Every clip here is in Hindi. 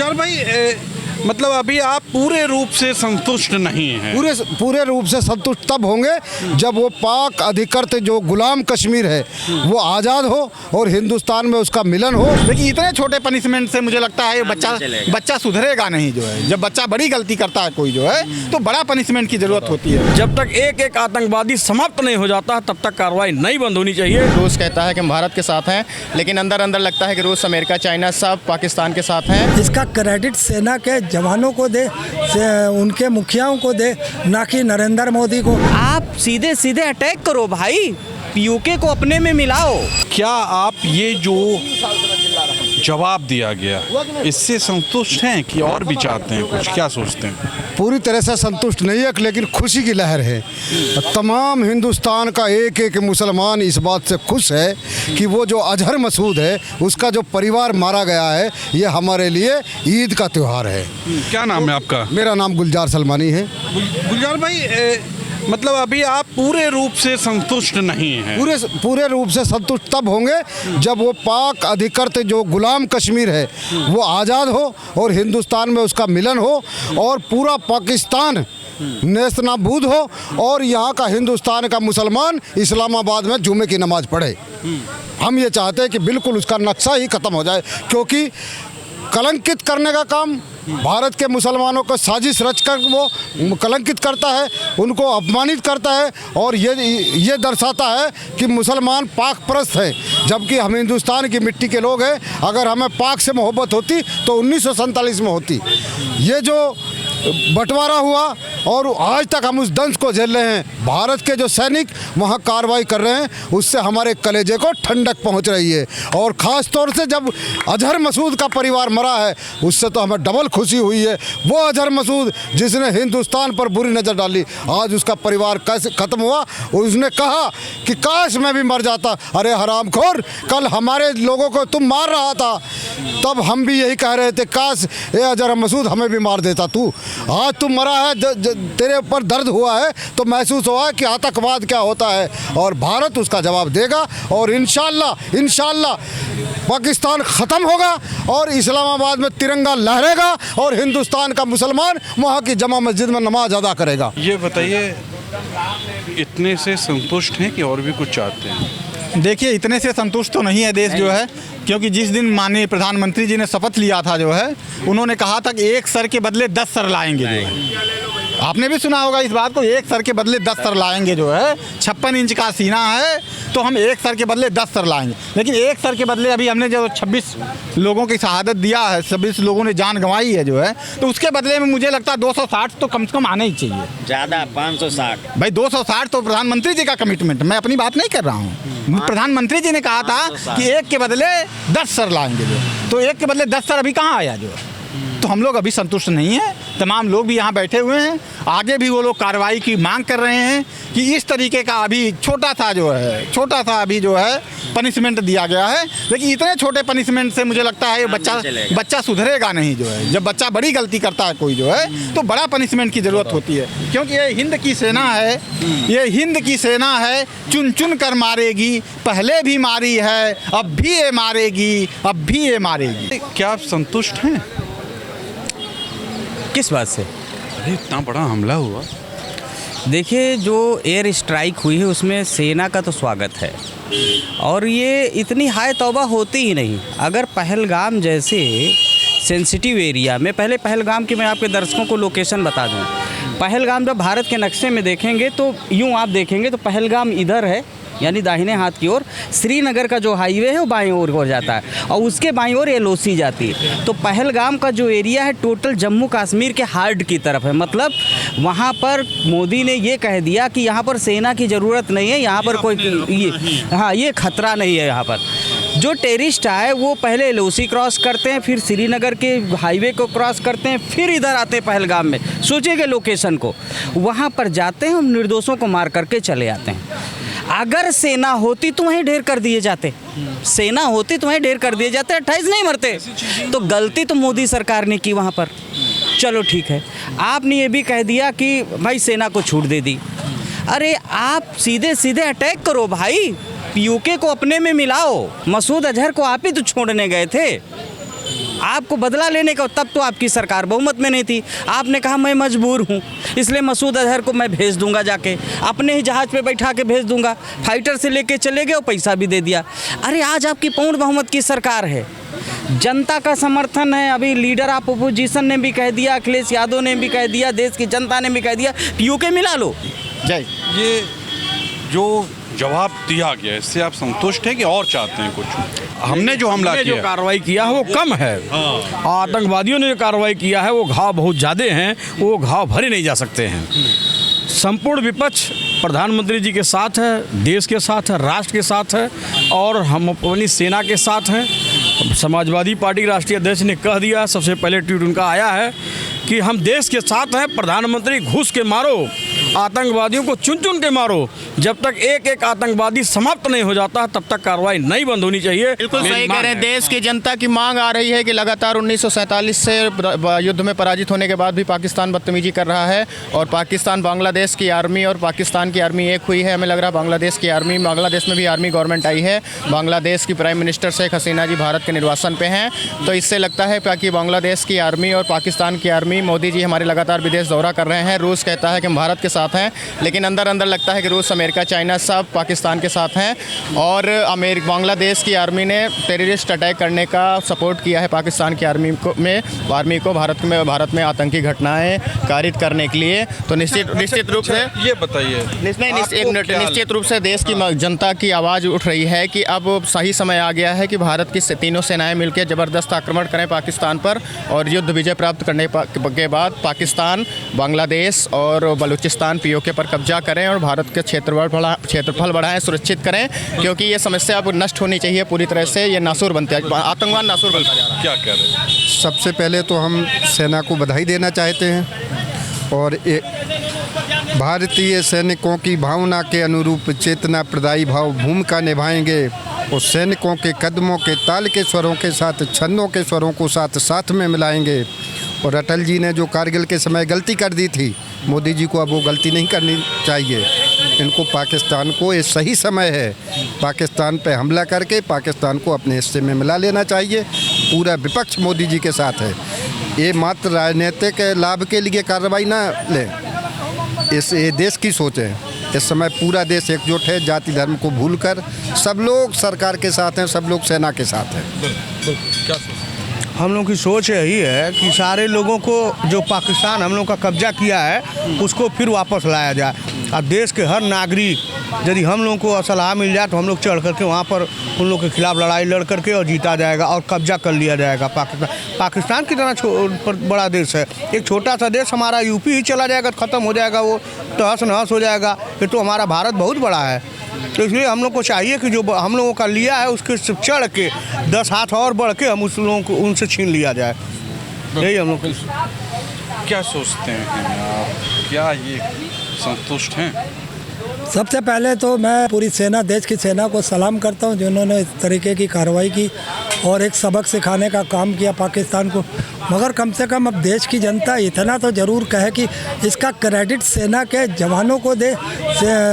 गुलजार भाई, मतलब अभी आप पूरे रूप से संतुष्ट नहीं हैं। पूरे रूप से संतुष्ट तब होंगे जब वो पाक अधिकृत जो गुलाम कश्मीर है वो आज़ाद हो और हिंदुस्तान में उसका मिलन हो। लेकिन इतने छोटे पनिशमेंट से मुझे लगता है बच्चा सुधरेगा नहीं जो है। जब बच्चा बड़ी गलती करता है कोई जो है तो बड़ा पनिशमेंट की जरूरत होती है। जब तक एक एक आतंकवादी समाप्त नहीं हो जाता तब तक कार्रवाई नहीं बंद होनी चाहिए। रूस कहता है कि हम भारत के साथ हैं, लेकिन अंदर अंदर लगता है कि रूस, अमेरिका, चाइना सब पाकिस्तान के साथ हैं। इसका क्रेडिट सेना के जवानों को दे, उनके मुखियाओं को दे, ना कि नरेंद्र मोदी को। आप सीधे सीधे अटैक करो भाई, पीयूके को अपने में मिलाओ। क्या आप ये जो जवाब दिया गया इससे संतुष्ट हैं कि और भी चाहते हैं कुछ? क्या सोचते हैं? पूरी तरह से संतुष्ट नहीं है, लेकिन खुशी की लहर है। तमाम हिंदुस्तान का एक एक मुसलमान इस बात से खुश है कि वो जो अजहर मसूद है उसका जो परिवार मारा गया है ये हमारे लिए ईद का त्यौहार है। क्या नाम है आपका? मेरा नाम गुलजार सलमानी है। गुलजार भाई, मतलब अभी आप पूरे रूप से संतुष्ट नहीं हैं। पूरे रूप से संतुष्ट तब होंगे जब वो पाक अधिकृत जो गुलाम कश्मीर है वो आज़ाद हो और हिंदुस्तान में उसका मिलन हो और पूरा पाकिस्तान नेस्तनाबूद हो और यहाँ का हिंदुस्तान का मुसलमान इस्लामाबाद में जुमे की नमाज पढ़े। हम ये चाहते हैं कि बिल्कुल उसका नक्शा ही ख़त्म हो जाए, क्योंकि कलंकित करने का काम भारत के मुसलमानों को साजिश रचकर वो कलंकित करता है, उनको अपमानित करता है और ये दर्शाता है कि मुसलमान पाक परस्त है, जबकि हम हिंदुस्तान की मिट्टी के लोग हैं। अगर हमें पाक से मोहब्बत होती तो 1947 में होती। ये जो बंटवारा हुआ और आज तक हम उस दंश को झेल रहे हैं। भारत के जो सैनिक वहाँ कार्रवाई कर रहे हैं उससे हमारे कलेजे को ठंडक पहुँच रही है और ख़ास तौर से जब अजहर मसूद का परिवार मरा है उससे तो हमें डबल खुशी हुई है। वो अजहर मसूद जिसने हिंदुस्तान पर बुरी नज़र डाली, आज उसका परिवार कैसे ख़त्म हुआ। उसने कहा कि काश मैं भी मर जाता। अरे हरामखोर, कल हमारे लोगों को तुम मार रहा था, तब हम भी यही कह रहे थे काश ये अजहर मसूद हमें भी मार देता तू। आज तू मरा है, तेरे ऊपर दर्द हुआ है तो महसूस हुआ है कि आतंकवाद क्या होता है और भारत उसका जवाब देगा और इंशाल्लाह पाकिस्तान ख़त्म होगा और इस्लामाबाद में तिरंगा लहरेगा और हिंदुस्तान का मुसलमान वहाँ की जमा मस्जिद में नमाज अदा करेगा। ये बताइए, इतने से संतुष्ट हैं कि और भी कुछ चाहते हैं? देखिए, इतने से संतुष्ट तो नहीं है देश जो है, क्योंकि जिस दिन माननीय प्रधानमंत्री जी ने शपथ लिया था जो है, उन्होंने कहा था कि एक सर के बदले 10 सर लाएंगे जो है। आपने भी सुना होगा इस बात को, एक सर के बदले 10 सर लाएंगे जो है। 56 इंच का सीना है तो हम एक सर के बदले 10 सर लाएंगे। लेकिन एक सर के बदले अभी हमने जो 26 लोगों की शहादत दिया है, 26 लोगों ने जान गंवाई है जो है, तो उसके बदले में मुझे लगता है 260 तो कम से कम आने ही चाहिए। ज़्यादा 560 भाई, 260 तो प्रधानमंत्री जी का कमिटमेंट, मैं अपनी बात नहीं कर रहा हूँ। प्रधानमंत्री जी ने कहा था कि एक के बदले 10 सर लाएंगे जो, तो एक के बदले 10 सर अभी कहाँ आया जो। तो हम लोग अभी संतुष्ट नहीं हैं। तमाम लोग भी यहाँ बैठे हुए हैं, आगे भी वो लोग कार्रवाई की मांग कर रहे हैं कि इस तरीके का अभी छोटा सा अभी जो है पनिशमेंट दिया गया है। लेकिन इतने छोटे पनिशमेंट से मुझे लगता है बच्चा सुधरेगा नहीं जो है। जब बच्चा बड़ी गलती करता है कोई जो है तो बड़ा पनिशमेंट की ज़रूरत होती है, क्योंकि ये हिंद की सेना है, ये हिंद की सेना है, चुन चुन कर मारेगी, पहले भी मारी है, अब भी ये मारेगी, अब भी ये मारेगी। क्या आप संतुष्ट हैं? किस बात से? अरे इतना बड़ा हमला हुआ। देखिए, जो एयर स्ट्राइक हुई है उसमें सेना का तो स्वागत है और ये इतनी हाय तौबा होती ही नहीं। अगर पहलगाम जैसे सेंसिटिव एरिया में, पहले पहलगाम की मैं आपके दर्शकों को लोकेशन बता दूं। पहलगाम जब भारत के नक्शे में देखेंगे तो यूँ आप देखेंगे तो पहलगाम इधर है, यानी दाहिने हाथ की ओर। श्रीनगर का जो हाईवे है वो बाईं ओर हो जाता है और उसके बाईं ओर एलओसी जाती है। तो पहलगाम का जो एरिया है टोटल जम्मू कश्मीर के हार्ड की तरफ है। मतलब वहाँ पर मोदी ने ये कह दिया कि यहाँ पर सेना की ज़रूरत नहीं है, यहाँ पर कोई ये खतरा नहीं है। यहाँ पर जो टेररिस्ट आए वो पहले एलओसी क्रॉस करते हैं, फिर श्रीनगर के हाईवे को क्रॉस करते हैं, फिर इधर आते हैं पहलगाम में। सोचिएगा लोकेशन को, वहाँ पर जाते हैं, निर्दोषों को मार करके चले आते हैं। अगर सेना होती तो वहीं ढेर कर दिए जाते, सेना होती तो वहीं ढेर कर दिए जाते, 28 नहीं मरते। तो गलती तो मोदी सरकार ने की वहाँ पर। चलो ठीक है, आपने ये भी कह दिया कि भाई सेना को छूट दे दी। अरे आप सीधे सीधे अटैक करो भाई, पीयूके को अपने में मिलाओ। मसूद अजहर को आप ही तो छोड़ने गए थे। आपको बदला लेने का, तब तो आपकी सरकार बहुमत में नहीं थी। आपने कहा मैं मजबूर हूँ, इसलिए मसूद अजहर को मैं भेज दूंगा, जाके अपने ही जहाज़ पे बैठा के भेज दूंगा। फाइटर से लेके चले गए और पैसा भी दे दिया। अरे आज आपकी पूर्ण बहुमत की सरकार है, जनता का समर्थन है। अभी लीडर ऑफ अपोजिशन ने भी कह दिया, अखिलेश यादव ने भी कह दिया, देश की जनता ने भी कह दिया कि यूके मिला लो। जय। ये जो जवाब दिया गया इससे आप संतुष्ट हैं कि और चाहते हैं कुछ? हमने जो हमला जो किया, कार्रवाई किया है वो कम है। आतंकवादियों ने जो कार्रवाई किया है वो घाव बहुत ज़्यादा हैं, वो घाव भरे नहीं जा सकते हैं। संपूर्ण विपक्ष प्रधानमंत्री जी के साथ है, देश के साथ है, राष्ट्र के साथ है और हम अपनी सेना के साथ हैं। समाजवादी पार्टी राष्ट्रीय अध्यक्ष ने कह दिया, सबसे पहले ट्वीट उनका आया है कि हम देश के साथ हैं, प्रधानमंत्री घुस के मारो, आतंकवादियों को चुन चुन के मारो, जब तक एक एक आतंकवादी समाप्त नहीं हो जाता तब तक कार्रवाई नहीं बंद होनी चाहिए। बिल्कुल सही कह रहे हैं। देश की जनता की मांग आ रही है कि लगातार 1947 से युद्ध में पराजित होने के बाद भी पाकिस्तान बदतमीजी कर रहा है और पाकिस्तान बांग्लादेश की आर्मी और पाकिस्तान की आर्मी एक हुई है। हमें लग रहा है बांग्लादेश की आर्मी, बांग्लादेश में भी आर्मी गवर्नमेंट आई है। बांग्लादेश की प्राइम मिनिस्टर शेख हसीना जी भारत के निर्वासन पे हैं, तो इससे लगता है कि बांग्लादेश की आर्मी और पाकिस्तान की आर्मी, मोदी जी हमारे लगातार विदेश दौरा कर रहे हैं। रूस कहता है कि हम भारत के साथ हैं, लेकिन अंदर अंदर लगता है कि रूस, अमेरिका, चाइना सब पाकिस्तान के साथ हैं। और बांग्लादेश की आर्मी ने टेररिस्ट अटैक करने का सपोर्ट किया है पाकिस्तान की आर्मी को भारत में आतंकी घटनाएं कारित करने के लिए। तो निश्चित रूप से ये बताइए, निश्चित रूप से देश की जनता की आवाज़ उठ रही है कि अब सही समय आ गया है कि भारत की तीनों सेनाएं मिलकर ज़बरदस्त आक्रमण करें पाकिस्तान पर और युद्ध विजय प्राप्त करने के बाद पाकिस्तान, बांग्लादेश और बलूचिस्तान पीओके पर कब्जा करें और भारत के क्षेत्रफल बढ़ाएं, सुरक्षित करें, क्योंकि ये समस्या अब नष्ट होनी चाहिए पूरी तरह से। ये नासूर बनता है, आतंकवाद नासूर बनता जा रहा है। क्या कह रहे हैं? सबसे पहले तो हम सेना को बधाई देना चाहते हैं और भारतीय सैनिकों की भावना के अनुरूप चेतना प्रदायी भाव भूमिका निभाएंगे और सैनिकों के कदमों के ताल के स्वरों के साथ छंदों के स्वरों को साथ में मिलाएंगे। और अटल जी ने जो कारगिल के समय गलती कर दी थी, मोदी जी को अब वो गलती नहीं करनी चाहिए। इनको पाकिस्तान को ये सही समय है, पाकिस्तान पे हमला करके पाकिस्तान को अपने हिस्से में मिला लेना चाहिए। पूरा विपक्ष मोदी जी के साथ है। ये मात्र राजनीतिक लाभ के लिए कार्रवाई ना लें, ये देश की सोच है। इस समय पूरा देश एकजुट है, जाति धर्म को भूलकर सब लोग सरकार के साथ हैं, सब लोग सेना के साथ हैं। क्या सोचते हैं? हम लोग की सोच यही है कि सारे लोगों को जो पाकिस्तान हम लोग का कब्जा किया है उसको फिर वापस लाया जाए। और देश के हर नागरिक, यदि हम लोगों को सलाह मिल जाए तो हम लोग चढ़ करके वहाँ पर उन लोग के खिलाफ लड़ाई लड़ करके और जीता जाएगा और कब्जा कर लिया जाएगा। पाकिस्तान की तरह बड़ा देश है, एक छोटा सा देश हमारा यूपी ही चला जाएगा, ख़त्म हो जाएगा, वो तहस नहस हो जाएगा। ये तो हमारा भारत बहुत बड़ा है, तो इसलिए हम लोग को चाहिए कि जो हम लोगों का लिया है उसके चढ़ के 10 हाथ और बढ़ के हम उस लोगों को उनसे छीन लिया जाए। यही हम लोग क्या सोचते हैं आप? क्या ये संतुष्ट हैं? सबसे पहले तो मैं पूरी सेना, देश की सेना को सलाम करता हूं जिन्होंने इस तरीके की कार्रवाई की और एक सबक सिखाने का काम किया पाकिस्तान को। मगर कम से कम अब देश की जनता इतना तो ज़रूर कहे कि इसका क्रेडिट सेना के जवानों को दे,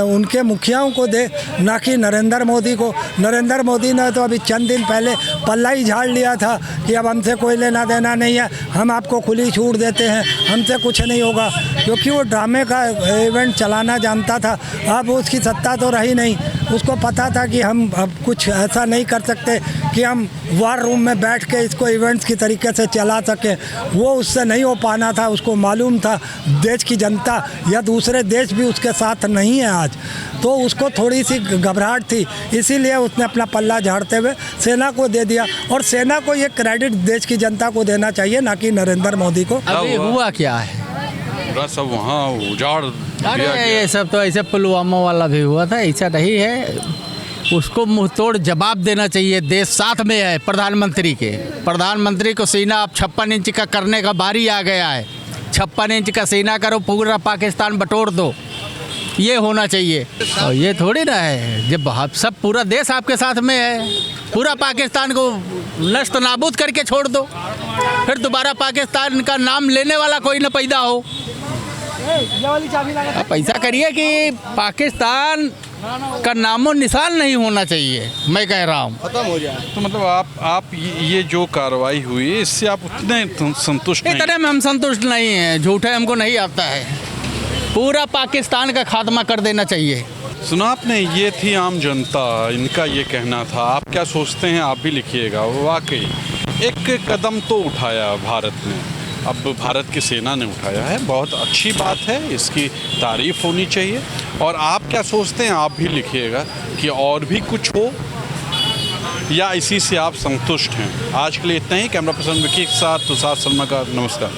उनके मुखियाओं को दे, ना कि नरेंद्र मोदी को। नरेंद्र मोदी ने तो अभी चंद दिन पहले पल्ला ही झाड़ लिया था कि अब हमसे कोई लेना देना नहीं है, हम आपको खुली छूट देते हैं, हमसे कुछ नहीं होगा, क्योंकि वो ड्रामे का इवेंट चलाना जानता था। अब उसकी सत्ता तो रही नहीं, उसको पता था कि हम अब कुछ ऐसा नहीं कर सकते कि हम वार रूम में बैठ के इसको इवेंट्स की तरीके से चला सकें। वो उससे नहीं हो पाना था, उसको मालूम था देश की जनता या दूसरे देश भी उसके साथ नहीं है आज, तो उसको थोड़ी सी घबराहट थी, इसीलिए उसने अपना पल्ला झाड़ते हुए सेना को दे दिया। और सेना को ये क्रेडिट देश की जनता को देना चाहिए, ना कि नरेंद्र मोदी को। अभी हुआ क्या है, सब वहाँ उजाड़ दिया गया। ये सब तो ऐसे पुलवामा वाला भी हुआ था, ऐसा नहीं है। उसको मुंह तोड़ जवाब देना चाहिए। देश साथ में है प्रधानमंत्री के, प्रधानमंत्री को सीना अब 56 इंच का करने का बारी आ गया है। 56 इंच का सीना करो, पूरा पाकिस्तान बटोर दो, ये होना चाहिए। और ये थोड़ी ना है जब सब पूरा देश आपके साथ में है, पूरा पाकिस्तान को नष्ट नाबूद करके छोड़ दो, फिर दोबारा पाकिस्तान का नाम लेने वाला कोई न पैदा हो। आप ऐसा करिए कि पाकिस्तान का नामो निशान नहीं होना चाहिए, मैं कह रहा हूँ। खत्म हो जाए। तो मतलब आप ये जो कार्रवाई हुई इससे आप उतने संतुष्ट नहीं? इतने में हम संतुष्ट नहीं हैं, झूठे हमको नहीं आता है। पूरा पाकिस्तान का खात्मा कर देना चाहिए। सुना आपने, ये थी आम जनता, इनका ये कहना था। आप क्या सोचते हैं, आप भी लिखिएगा। वाकई एक कदम तो उठाया भारत ने, अब भारत की सेना ने उठाया है, बहुत अच्छी बात है, इसकी तारीफ़ होनी चाहिए। और आप क्या सोचते हैं, आप भी लिखिएगा कि और भी कुछ हो या इसी से आप संतुष्ट हैं। आज के लिए इतना ही। कैमरा पर्सन विकी के साथ तुषार शर्मा का नमस्कार।